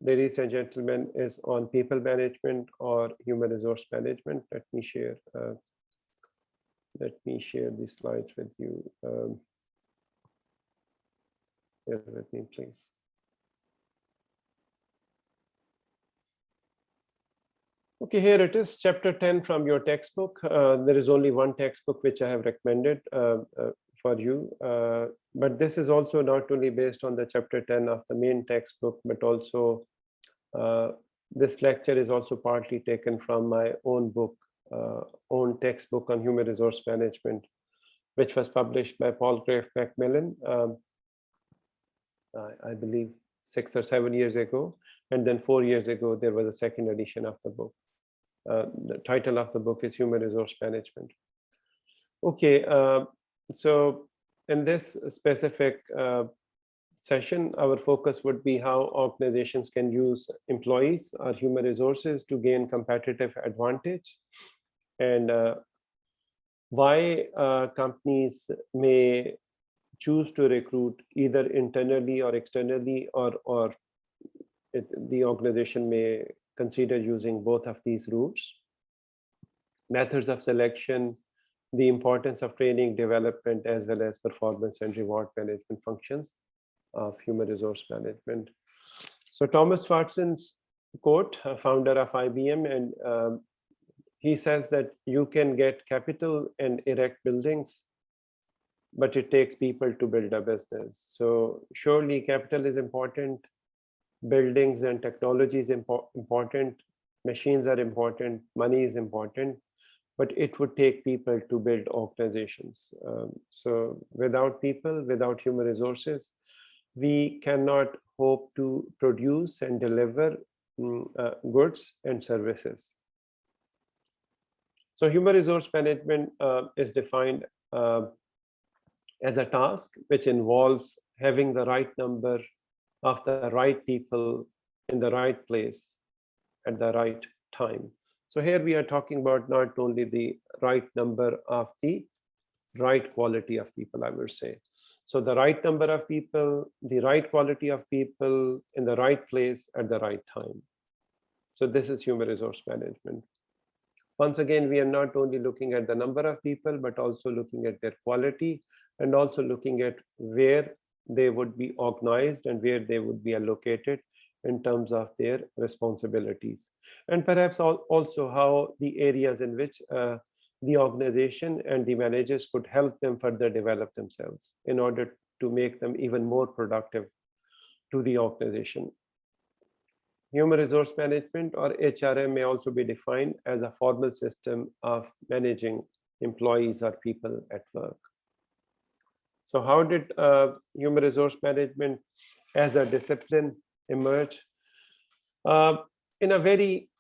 ladies and gentlemen, is on people management or human resource management. Let me share these slides with you. Bear with me, please. Okay, here it is, chapter 10 from your textbook. There is only one textbook which I have recommended for you, but this is also not only based on the chapter 10 of the main textbook, but also this lecture is also partly taken from my own book, own textbook on human resource management, which was published by Paul Craig Macmillan, I believe 6 or 7 years ago. And then 4 years ago, there was a second edition of the book. The title of the book is Human Resource Management. Okay, so in this specific session, our focus would be how organizations can use employees or human resources to gain competitive advantage, and why companies may choose to recruit either internally or externally, or the organization may consider using both of these routes, methods of selection, the importance of training development, as well as performance and reward management functions of human resource management. So Thomas Watson's quote, founder of IBM, and he says that you can get capital and erect buildings, but it takes people to build a business. So surely capital is important, buildings and technology is important, machines are important, money is important, but it would take people to build organizations. So without people, without human resources, we cannot hope to produce and deliver goods and services. So human resource management is defined as a task which involves having the right number of the right people in the right place at the right time. So here we are talking about not only the right number of the right quality of people, I would say. So the right number of people, the right quality of people in the right place at the right time. So this is human resource management. Once again, we are not only looking at the number of people, but also looking at their quality, and also looking at where they would be organized and where they would be allocated in terms of their responsibilities. And perhaps also how the areas in which the organization and the managers could help them further develop themselves in order to make them even more productive to the organization. Human resource management, or HRM, may also be defined as a formal system of managing employees or people at work. So how did human resource management as a discipline emerge? In a very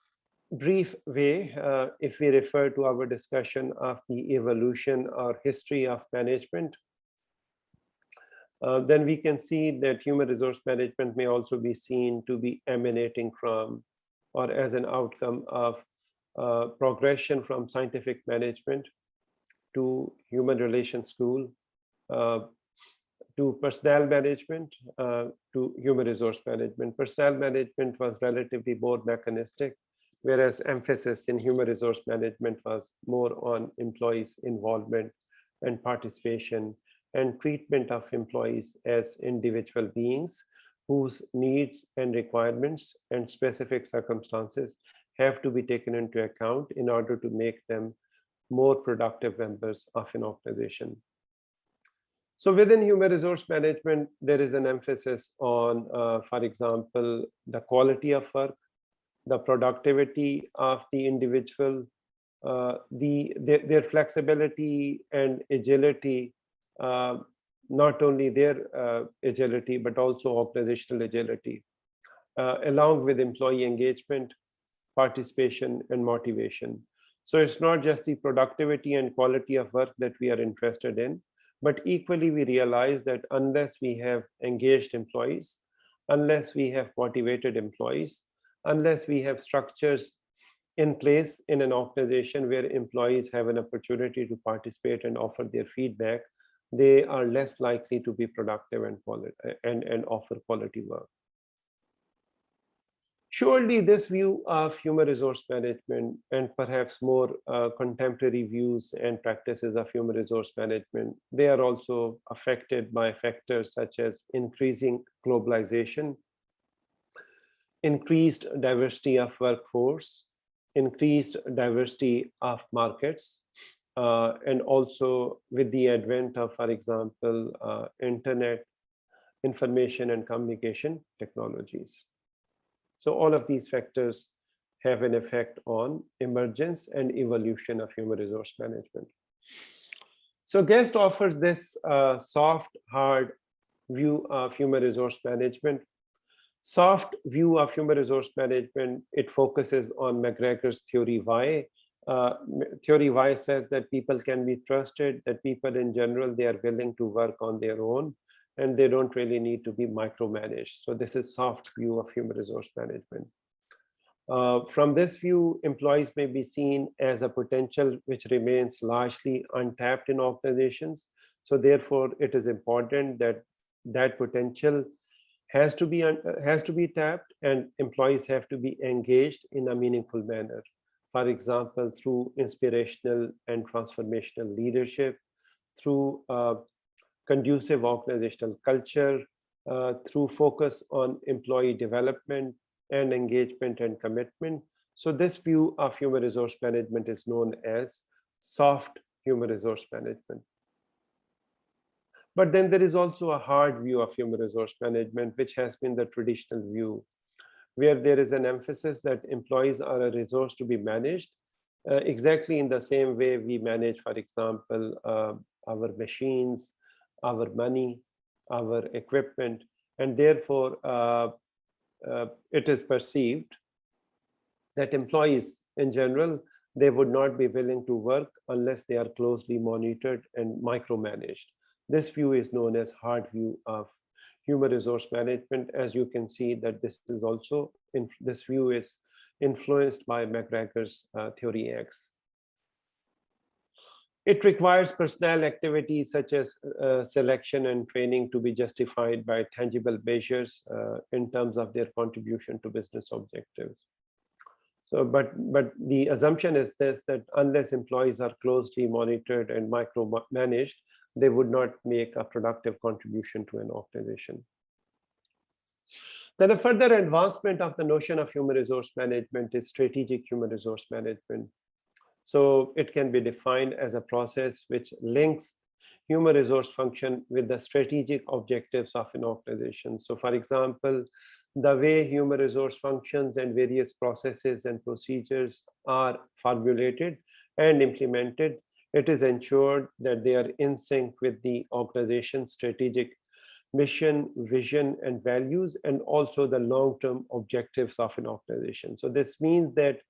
brief way, if we refer to our discussion of the evolution or history of management, then we can see that human resource management may also be seen to be emanating from, or as an outcome of, progression from scientific management to human relations school, to personnel management, to human resource management. Personnel management was relatively more mechanistic, whereas emphasis in human resource management was more on employees' involvement and participation and treatment of employees as individual beings whose needs and requirements and specific circumstances have to be taken into account in order to make them more productive members of an organization. So within human resource management, there is an emphasis on, for example, the quality of work, the productivity of the individual, their flexibility and agility, not only their agility, but also organizational agility, along with employee engagement, participation, and motivation. So it's not just the productivity and quality of work that we are interested in, but equally we realize that unless we have engaged employees, unless we have motivated employees, unless we have structures in place in an organization where employees have an opportunity to participate and offer their feedback, they are less likely to be productive and offer quality work. Surely this view of human resource management and perhaps more contemporary views and practices of human resource management, they are also affected by factors such as increasing globalization, increased diversity of workforce, increased diversity of markets, and also with the advent of, for example, internet, information and communication technologies. So all of these factors have an effect on emergence and evolution of human resource management. So GUEST offers this soft, hard view of human resource management. Soft view of human resource management, it focuses on McGregor's theory Y. Theory Y says that people can be trusted, that people in general, they are willing to work on their own, and they don't really need to be micromanaged. So this is soft view of human resource management. From this view, employees may be seen as a potential which remains largely untapped in organizations. So therefore, it is important that that potential has to be tapped, and employees have to be engaged in a meaningful manner. For example, through inspirational and transformational leadership, through conducive organizational culture, through focus on employee development and engagement and commitment. So this view of human resource management is known as soft human resource management. But then there is also a hard view of human resource management, which has been the traditional view, where there is an emphasis that employees are a resource to be managed exactly in the same way we manage, for example, our machines, our money, our equipment, and therefore it is perceived that employees in general, they would not be willing to work unless they are closely monitored and micromanaged. This view is known as hard view of human resource management. As you can see that this is also, this view is influenced by McGregor's theory X. It requires personnel activities such as selection and training to be justified by tangible measures in terms of their contribution to business objectives. So, but the assumption is this, that unless employees are closely monitored and micromanaged, they would not make a productive contribution to an organization. Then a further advancement of the notion of human resource management is strategic human resource management. So it can be defined as a process which links human resource function with the strategic objectives of an organization. So for example, the way human resource functions and various processes and procedures are formulated and implemented, it is ensured that they are in sync with the organization's strategic mission, vision, and values, and also the long-term objectives of an organization. So this means that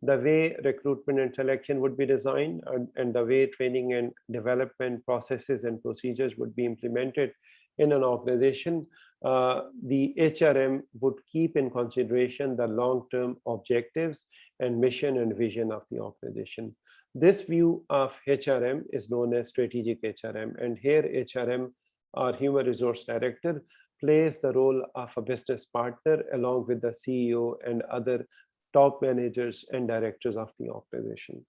the way recruitment and selection would be designed and the way training and development processes and procedures would be implemented in an organization, the HRM would keep in consideration the long-term objectives and mission and vision of the organization. This view of HRM is known as strategic HRM, and here HRM, or human resource director, plays the role of a business partner along with the CEO and other top managers and directors of the organization.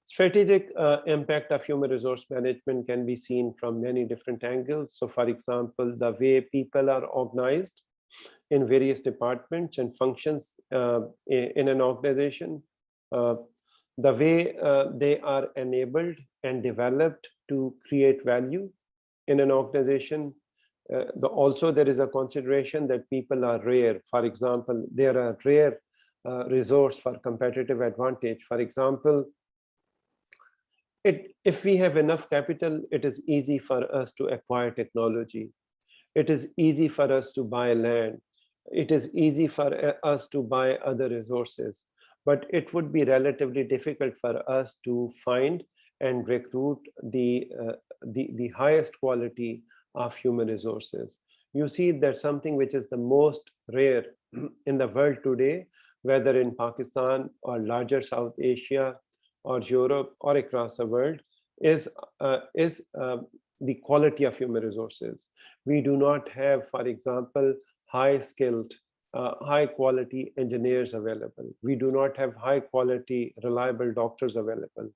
Strategic impact of human resource management can be seen from many different angles. So for example, the way people are organized in various departments and functions in an organization, the way they are enabled and developed to create value in an organization. Also, there is a consideration that people are rare. For example, they are a rare resource for competitive advantage. For example, if we have enough capital, it is easy for us to acquire technology. It is easy for us to buy land. It is easy for us to buy other resources. But it would be relatively difficult for us to find and recruit the highest quality of human resources. You see that something which is the most rare in the world today, whether in Pakistan or larger South Asia or Europe or across the world, is the quality of human resources. We do not have, for example, high skilled, high quality engineers available. We do not have high quality, reliable doctors available.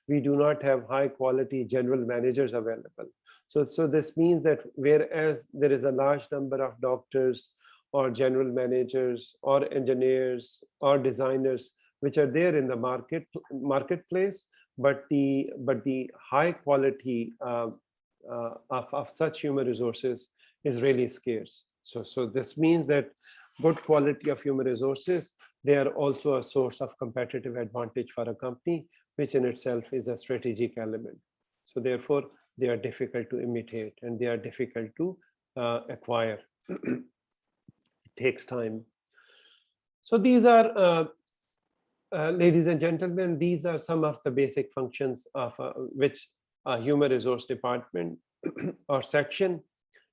We do not have high quality general managers available. So this means that whereas there is a large number of doctors or general managers or engineers or designers which are there in the marketplace, but the high quality of such human resources is really scarce. So this means that good quality of human resources, they are also a source of competitive advantage for a company, which in itself is a strategic element. So therefore, they are difficult to imitate and they are difficult to acquire. It takes time. So these are, ladies and gentlemen, these are some of the basic functions of which a human resource department or section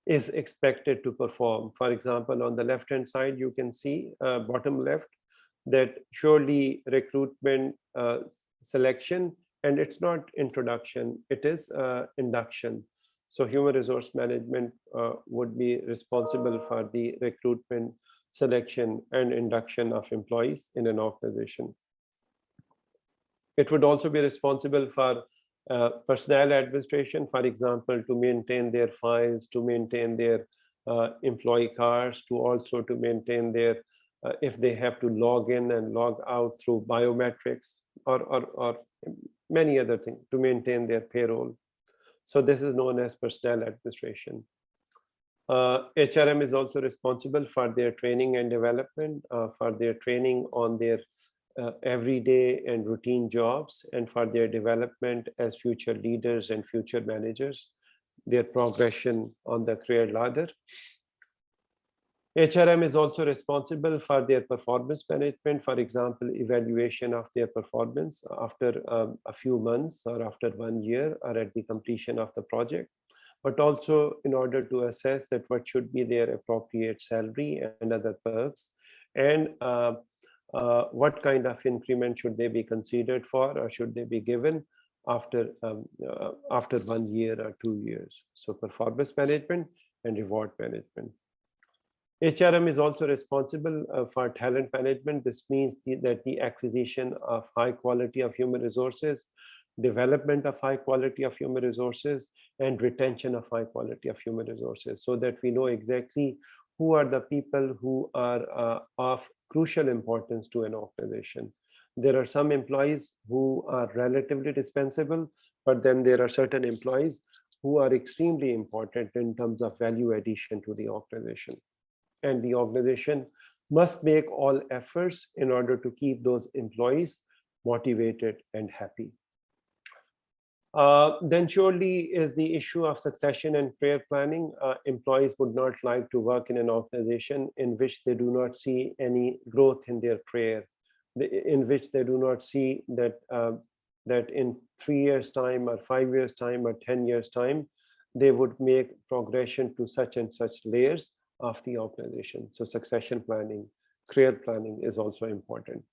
is expected to perform. For example, on the left-hand side, you can see bottom left that surely recruitment, selection, and it's not introduction, it is induction. So human resource management would be responsible for the recruitment, selection, and induction of employees in an organization. It would also be responsible for personnel administration, for example, to maintain their files, to maintain their employee cards, to also to maintain their, if they have to log in and log out through biometrics or many other things, to maintain their payroll. So this is known as personnel administration. HRM is also responsible for their training and development, for their training on their everyday and routine jobs, and for their development as future leaders and future managers, their progression on the career ladder. HRM is also responsible for their performance management, for example, evaluation of their performance after a few months or after 1 year or at the completion of the project, but also in order to assess that what should be their appropriate salary and other perks, and what kind of increment should they be considered for, or should they be given after 1 year or 2 years. So performance management and reward management. HRM is also responsible for talent management. This means that the acquisition of high quality of human resources, development of high quality of human resources, and retention of high quality of human resources, so that we know exactly who are the people who are of crucial importance to an organization. There are some employees who are relatively dispensable, but then there are certain employees who are extremely important in terms of value addition to the organization. And the organization must make all efforts in order to keep those employees motivated and happy. Then surely is the issue of succession and career planning. Employees would not like to work in an organization in which they do not see any growth in their career, in which they do not see that that in 3 years time or 5 years time or 10 years time, they would make progression to such and such layers of the organization. So succession planning, career planning is also important.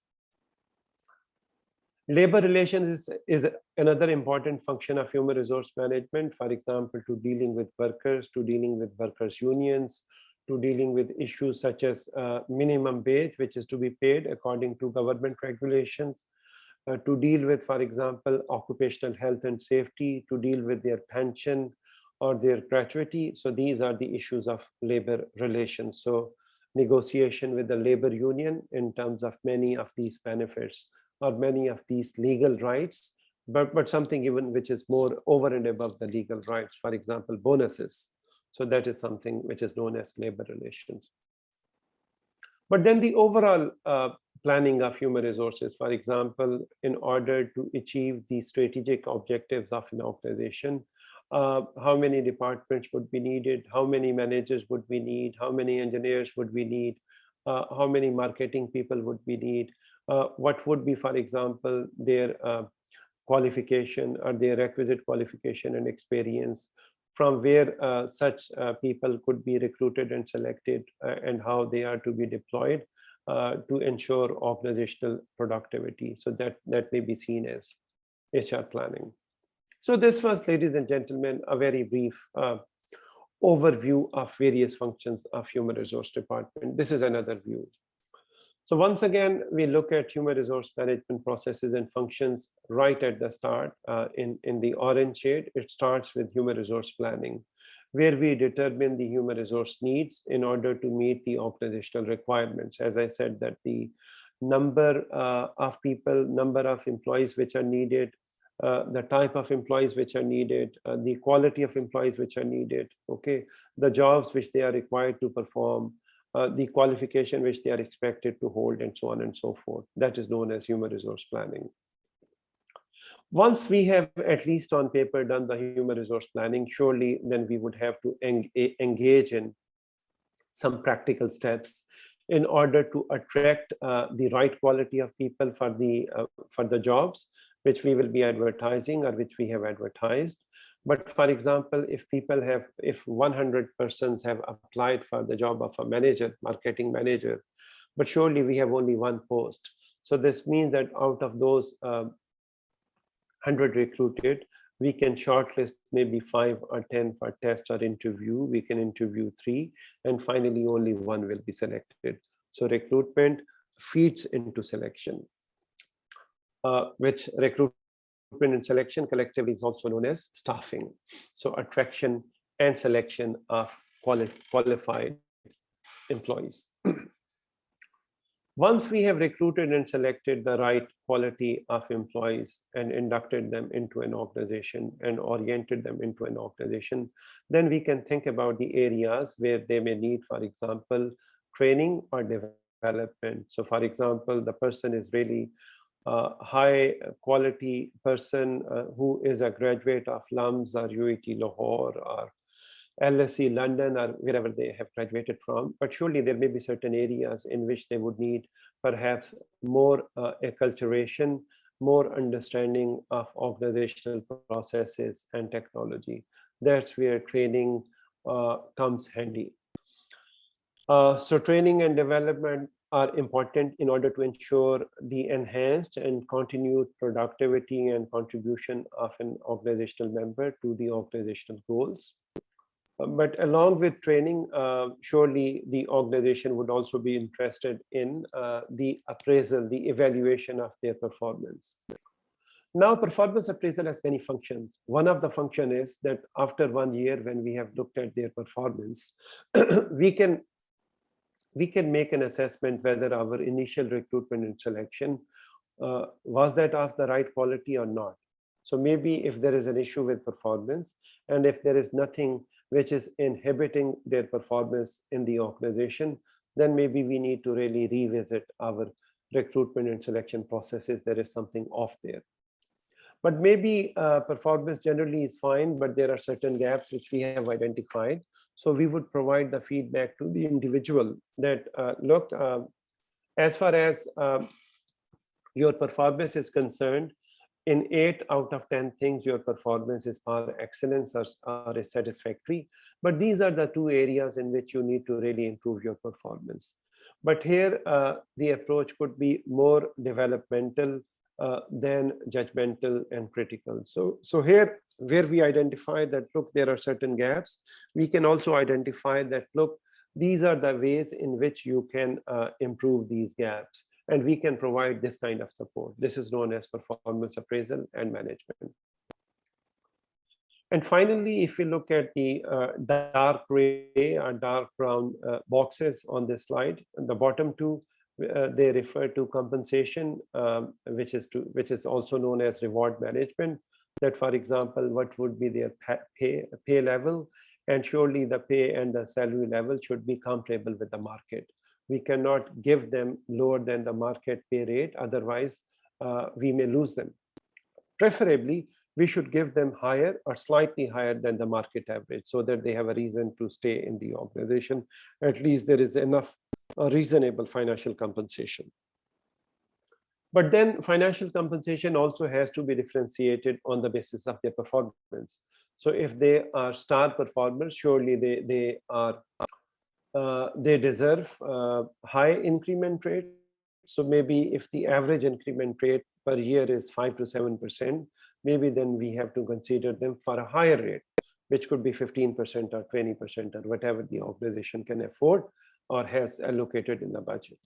Labor relations is another important function of human resource management. For example, to dealing with workers, to dealing with workers' unions, to dealing with issues such as minimum wage, which is to be paid according to government regulations, to deal with, for example, occupational health and safety, to deal with their pension or their gratuity. So these are the issues of labor relations. So negotiation with the labor union in terms of many of these benefits or many of these legal rights, but something even which is more over and above the legal rights, for example, bonuses. So that is something which is known as labor relations. But then the overall planning of human resources, for example, in order to achieve the strategic objectives of an organization, how many departments would be needed, how many managers would we need, how many engineers would we need, how many marketing people would we need, what would be, for example, their qualification or their requisite qualification and experience, from where such people could be recruited and selected, and how they are to be deployed to ensure organizational productivity. So that may be seen as HR planning. So this was, ladies and gentlemen, a very brief overview of various functions of human resource department. This is another view. So once again, we look at human resource management processes and functions right at the start. In the orange shade, it starts with human resource planning, where we determine the human resource needs in order to meet the organizational requirements. As I said, that the number of people, number of employees which are needed, the type of employees which are needed, the quality of employees which are needed, okay, the jobs which they are required to perform, the qualification which they are expected to hold, and so on and so forth. That is known as human resource planning. Once we have, at least on paper, done the human resource planning, surely then we would have to engage in some practical steps in order to attract the right quality of people for the jobs which we will be advertising or which we have advertised. But for example, if 100 persons have applied for the job of a manager, marketing manager, but surely we have only one post. So this means that out of those 100 recruited, we can shortlist maybe 5 or 10 for test or interview. We can interview 3, and finally only 1 will be selected. So recruitment feeds into selection, which recruitment and selection collectively is also known as staffing. So attraction and selection of qualified employees. Once we have recruited and selected the right quality of employees and inducted them into an organization and oriented them into an organization, then we can think about the areas where they may need, for example, training or development. So for example, the person is really a high quality person who is a graduate of LUMS or UET Lahore or LSE London or wherever they have graduated from, but surely there may be certain areas in which they would need perhaps more acculturation, more understanding of organizational processes and technology. That's where training comes handy. So training and development are important in order to ensure the enhanced and continued productivity and contribution of an organizational member to the organizational goals. But along with training, surely the organization would also be interested in the appraisal, the evaluation of their performance. Now, performance appraisal has many functions. One of the function is that after 1 year, when we have looked at their performance, we can make an assessment whether our initial recruitment and selection was that of the right quality or not. So maybe if there is an issue with performance, and if there is nothing which is inhibiting their performance in the organization, then maybe we need to really revisit our recruitment and selection processes. There is something off there. But maybe performance generally is fine, but there are certain gaps which we have identified. So we would provide the feedback to the individual that, look, as far as your performance is concerned, in 8 out of 10 things, your performance is par excellence or is satisfactory. But these are the 2 areas in which you need to really improve your performance. But here, the approach could be more developmental than judgmental and critical. So here, where we identify that, look, there are certain gaps, we can also identify that, look, these are the ways in which you can improve these gaps. And we can provide this kind of support. This is known as performance appraisal and management. And finally, if we look at the dark gray or dark brown boxes on this slide, the bottom 2, they refer to compensation, which is also known as reward management. That, for example, what would be their pay level, and surely the pay and the salary level should be comparable with the market. We cannot give them lower than the market pay rate, otherwise we may lose them. Preferably, we should give them higher or slightly higher than the market average, so that they have a reason to stay in the organization. At least there is enough reasonable financial compensation. But then financial compensation also has to be differentiated on the basis of their performance. So if they are star performers, surely they deserve high increment rate. So maybe if the average increment rate per year is 5 to 7%, maybe then we have to consider them for a higher rate. which could be 15% or 20% or whatever the organization can afford or has allocated in the budget.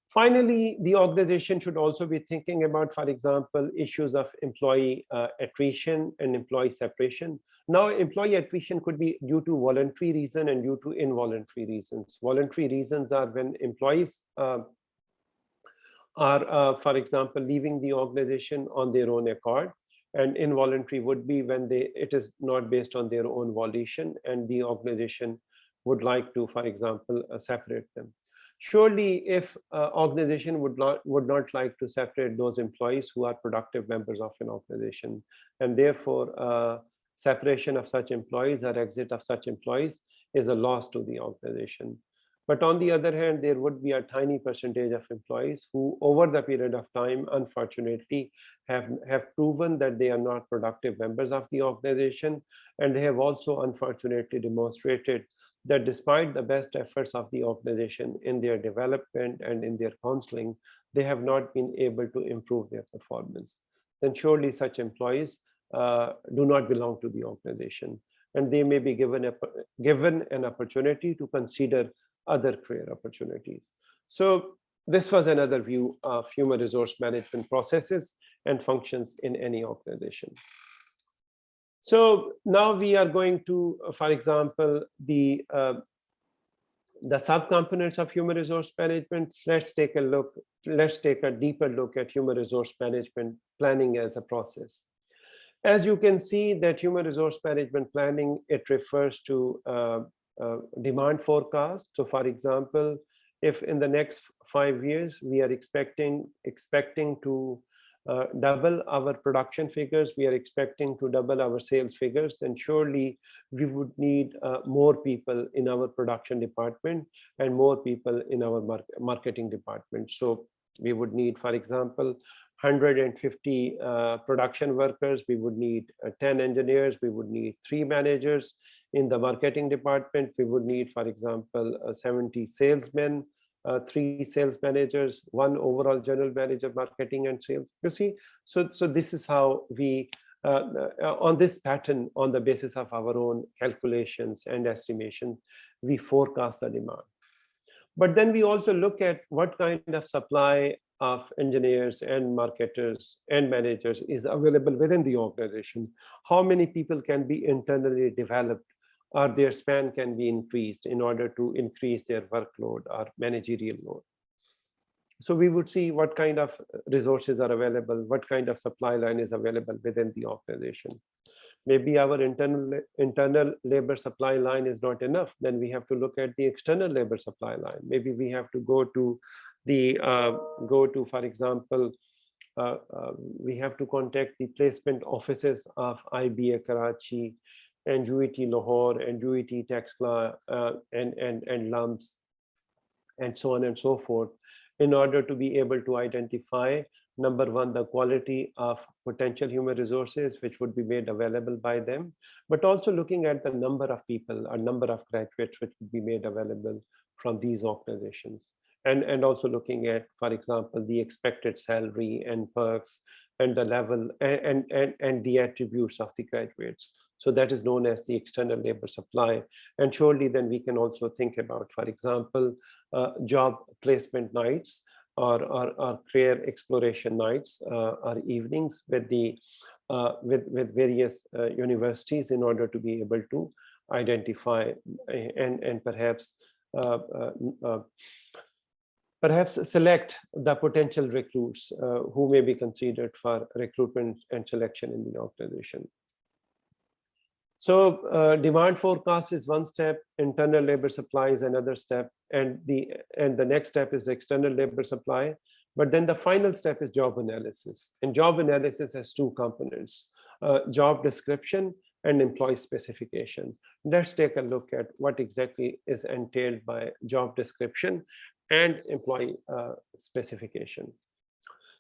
Finally, the organization should also be thinking about, for example, issues of employee attrition and employee separation. Now, employee attrition could be due to voluntary reason and due to involuntary reasons. Voluntary reasons are when employees are, for example, leaving the organization on their own accord, and involuntary would be when it is not based on their own volition and the organization would like to, for example, separate them. Surely, if organization would not like to separate those employees who are productive members of an organization, and therefore separation of such employees or exit of such employees is a loss to the organization. But on the other hand, there would be a tiny percentage of employees who over the period of time, unfortunately, have proven that they are not productive members of the organization. And they have also unfortunately demonstrated that despite the best efforts of the organization in their development and in their counseling, they have not been able to improve their performance. Then surely such employees do not belong to the organization, and they may be given an opportunity to consider other career opportunities. So this was another view of human resource management processes and functions in any organization. So now we are going to, for example, the subcomponents of human resource management. Let's take a deeper look at human resource management planning as a process. As you can see that human resource management planning, it refers to demand forecast. So for example, if in the next 5 years we are expecting to double our production figures, we are expecting to double our sales figures, then surely we would need more people in our production department and more people in our marketing department. So we would need, for example, 150 production workers, we would need 10 engineers, we would need 3 managers. In the marketing department, we would need, for example, 70 salesmen, 3 sales managers, 1 overall general manager, marketing and sales. You see, so this is how we, on this pattern, on the basis of our own calculations and estimation, we forecast the demand. But then we also look at what kind of supply of engineers and marketers and managers is available within the organization. How many people can be internally developed, or their span can be increased in order to increase their workload or managerial load. So we would see what kind of resources are available, what kind of supply line is available within the organization. Maybe our internal labor supply line is not enough, then we have to look at the external labor supply line. Maybe we have to go to, for example, we have to contact the placement offices of IBA Karachi and UET Lahore and UET Texla and LUMS and so on and so forth, in order to be able to identify, number one, the quality of potential human resources which would be made available by them, but also looking at the number of people or number of graduates which would be made available from these organizations. And also looking at, for example, the expected salary and perks and the level and the attributes of the graduates. So that is known as the external labor supply. And surely then we can also think about, for example, job placement nights or career exploration nights or evenings with various universities in order to be able to identify and perhaps select the potential recruits who may be considered for recruitment and selection in the organization. So demand forecast is one step, internal labor supply is another step, and the next step is external labor supply. But then the final step is job analysis. And job analysis has 2 components, job description and employee specification. Let's take a look at what exactly is entailed by job description and employee specification.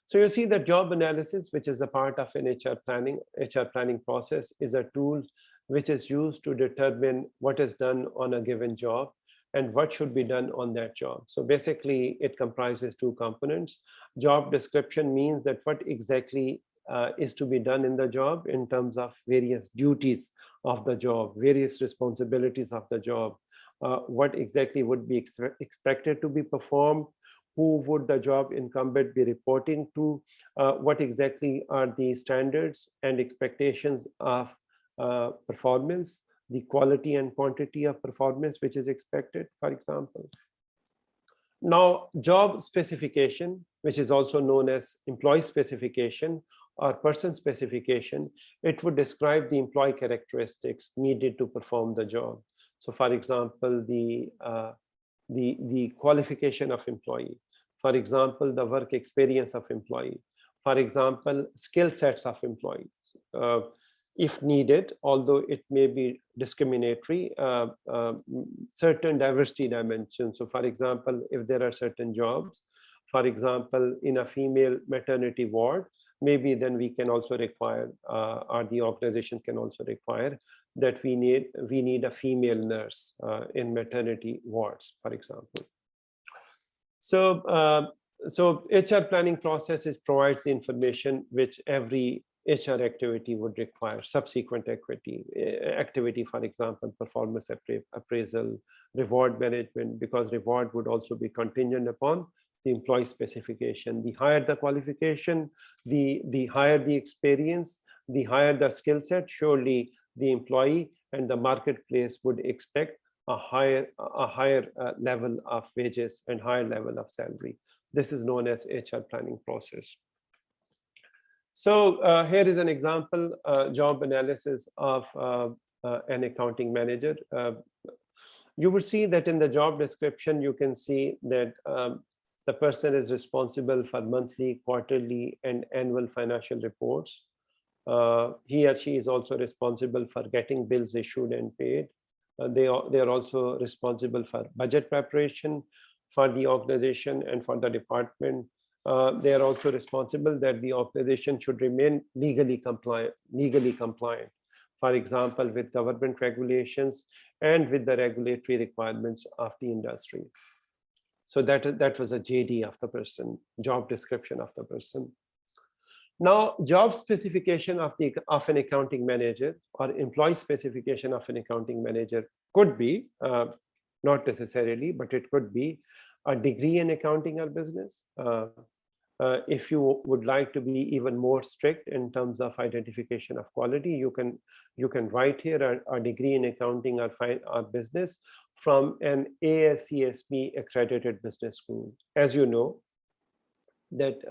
So you see that job analysis, which is a part of an HR planning process, is a tool which is used to determine what is done on a given job and what should be done on that job. So basically, it comprises 2 components. Job description means that what exactly is to be done in the job in terms of various duties of the job, various responsibilities of the job, what exactly would be expected to be performed, who would the job incumbent be reporting to, what exactly are the standards and expectations of performance, the quality and quantity of performance which is expected, for example. Now, job specification, which is also known as employee specification or person specification, it would describe the employee characteristics needed to perform the job. So, for example, the qualification of employee, for example, the work experience of employee, for example, skill sets of employees. If needed, although it may be discriminatory, certain diversity dimensions. So, for example, if there are certain jobs, for example, in a female maternity ward, maybe then we can also require, or the organization can also require that we need a female nurse in maternity wards, for example. So, so HR planning process provides the information which every HR activity would require, subsequent activity, for example, performance appraisal, reward management, because reward would also be contingent upon the employee specification. The higher the qualification, the higher the experience, the higher the skill set, surely the employee and the marketplace would expect a higher level of wages and higher level of salary. This is known as HR planning process. So here is an example job analysis of an accounting manager. You will see that in the job description, you can see that the person is responsible for monthly, quarterly, and annual financial reports. He or she is also responsible for getting bills issued and paid. They are also responsible for budget preparation for the organization and for the department. They are also responsible that the organization should remain legally compliant, for example, with government regulations and with the regulatory requirements of the industry. So that was a JD of the person, job description of the person. Now, job specification of an accounting manager or employee specification of an accounting manager could be, not necessarily, but it could be a degree in accounting or business. If you would like to be even more strict in terms of identification of quality, you can write here a degree in accounting or business from an SDSB accredited business school. As you know, that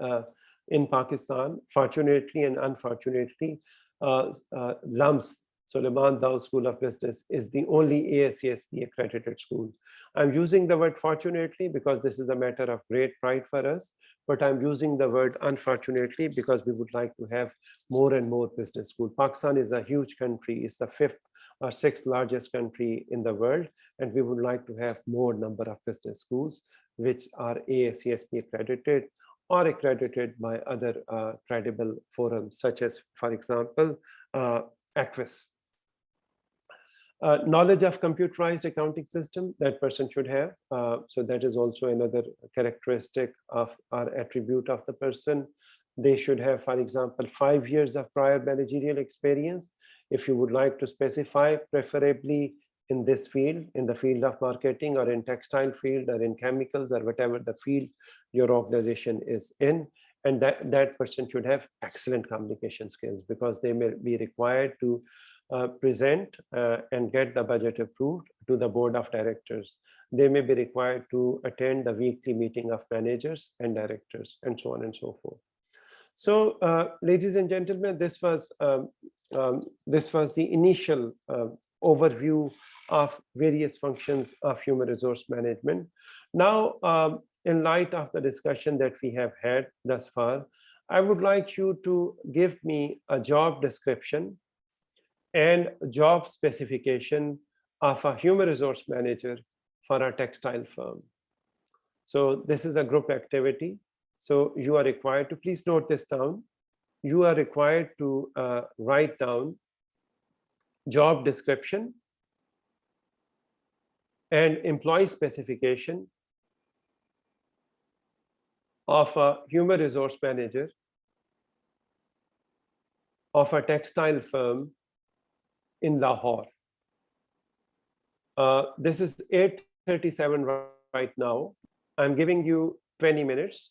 in Pakistan, fortunately and unfortunately, LUMS, Suleiman Dawood School of Business, is the only SDSB accredited school. I'm using the word fortunately because this is a matter of great pride for us, but I'm using the word unfortunately because we would like to have more and more business schools. Pakistan is a huge country. It's the 5th or 6th largest country in the world, and we would like to have more number of business schools which are SDSB accredited or accredited by other credible forums, such as, for example, ACWIS. Knowledge of computerized accounting system, that person should have. So that is also another characteristic of or attribute of the person. They should have, for example, 5 years of prior managerial experience. If you would like to specify, preferably in this field, in the field of marketing or in textile field or in chemicals or whatever the field your organization is in, and that person should have excellent communication skills, because they may be required to present and get the budget approved to the board of directors. They may be required to attend the weekly meeting of managers and directors, and so on and so forth. So, ladies and gentlemen, this was the initial overview of various functions of human resource management. Now, in light of the discussion that we have had thus far, I would like you to give me a job description and job specification of a human resource manager for a textile firm. So this is a group activity. So you are required to, please note this down, you are required to write down job description and employee specification of a human resource manager of a textile firm in Lahore. This is 8:37 right now. I'm giving you 20 minutes